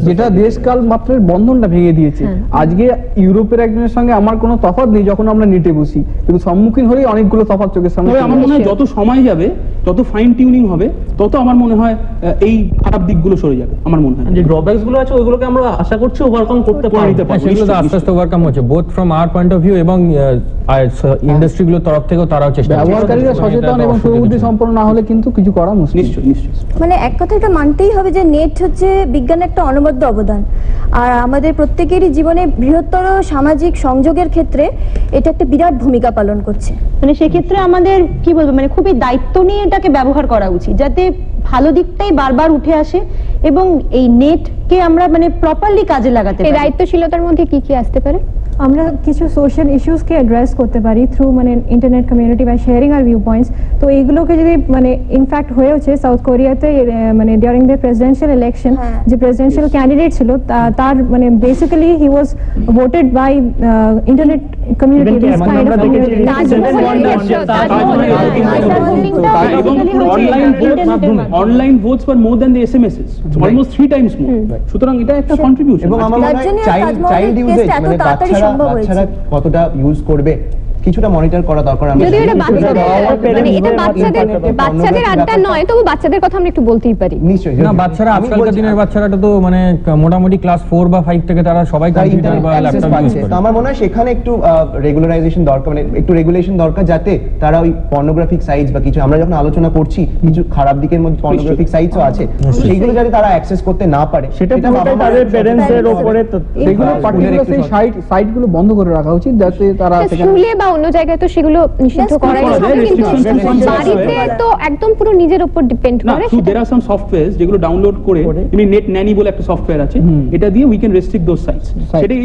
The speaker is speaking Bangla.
যেটা দেশকাল মাত্রের বন্ধনটা ভেঙে দিয়েছে। আজকে ইউরোপের একজনের সঙ্গে আমার কোনো তফাৎ নেই যখন আমরা নেটে বসি, কিন্তু সম্মুখীন হলেই অনেকগুলো তফাৎ চোখের সামনে। আমার মনে হয় যত সময় যাবে, তত ফাইন টিউনিং হবে, তত আমার মনে হয় এই খারাপ দিকগুলো সরে যাবে। আমার মনে হয় যে ড্রব্যাকস গুলো আছে ওইগুলোকে আমরা আশা করছি ওভারকাম করতে পারবো, সেগুলো আস্তে আস্তে ওভারকাম হচ্ছে, both from our point of view এবং ইন্ডাস্ট্রিগুলোর তরফ থেকেও তারাও চেষ্টা করছে। ব্যবহারকারীরা সচেতন এবং সুবুদ্ধি সম্পন্ন না হলে কিন্তু কিছু করা মুশকিল। নিশ্চয়ই নিশ্চয়ই। মানে এক কথা এটা মানতেই হবে যে নেট হচ্ছে বিজ্ঞানের একটা অনবদ্য অবদান, আর আমাদের প্রত্যেকেরই জীবনে বৃহত্তর সামাজিক সংযোগের ক্ষেত্রে এটা একটা বিরাট ভূমিকা পালন করছে। মানে সেক্ষেত্রে আমাদের কি বলবো, মানে খুবই দায়িত্ব নিয়ে এটাকে ব্যবহার করা উচিত, যাতে ভালো দিকটাই বারবার উঠে আসে এবং এই নেটকে আমরা মানে প্রপারলি কাজে লাগাতে পারি। এই দায়িত্বশীলতার মধ্যে কি কি আসতে পারে? আমরা কিছু সোশ্যাল ইস্যুসকে অ্যাড্রেস করতে পারি থ্রু মানে internet community by sharing our view points. তো এইগুলোকে যদি মানে ইনফ্যাক্ট হয়েছে সাউথ কোরিয়াতে মানে ডিউরিং দ্য প্রেসিডেন্সিয়াল ইলেকশন, যে প্রেসিডেন্সিয়াল ক্যান্ডিডেট ছিল তার মানে basically he was voted by internet community, this kind of community. Online votes for more than the SMSs, almost 3 times more. সুতরাং এটা একটা কন্ট্রিবিউশন। এবং আমার মনে হয় চাইল্ড ইউজেজ মানে বাচ্চারা কতটা ইউজ করবে কিছুটা মনিটর করা দরকার। যদি এটা বাচ্চাদের আড্ডা নয়, তবু বাচ্চাদের কথা আমরা একটু বলতেই পারি। নিশ্চয়ই না, বাচ্চারা আজকালকার দিনের বাচ্চারা তো মানে মোটামুটি ক্লাস 4 বা 5 থেকে তারা সবাই কম্পিউটার বা ল্যাপটপ ইউজ করে। তো আমার মনে হয় সেখানে একটু রেগুলারাইজেশন দরকার, মানে একটু রেগুলেশন দরকার, যাতে তারা ওই পর্নোগ্রাফিক সাইটস বা কিছু আমরা যখন আলোচনা করছি কিছু খারাপ দিকের মধ্যে পর্নোগ্রাফিক সাইটসও আছে, সেইগুলো যাতে তারা অ্যাক্সেস করতে না পারে সেটা তাদের প্যারেন্টসের উপরে। সেগুলো পার্টিকুলার সেই সাইটগুলো বন্ধ করে রাখা উচিত, যাতে তারা স্কুলে বা অন্য জায়গায় তো সেগুলো নিষিদ্ধ করাই হবে, কিন্তু বাড়িতে তো একদম পুরো নিজের উপর ডিপেন্ড করে। there are some softwares যেগুলো ডাউনলোড করে, নেট ন্যানি বলে একটা সফটওয়্যার আছে, এটা দিয়ে we can restrict those sites. সেটাই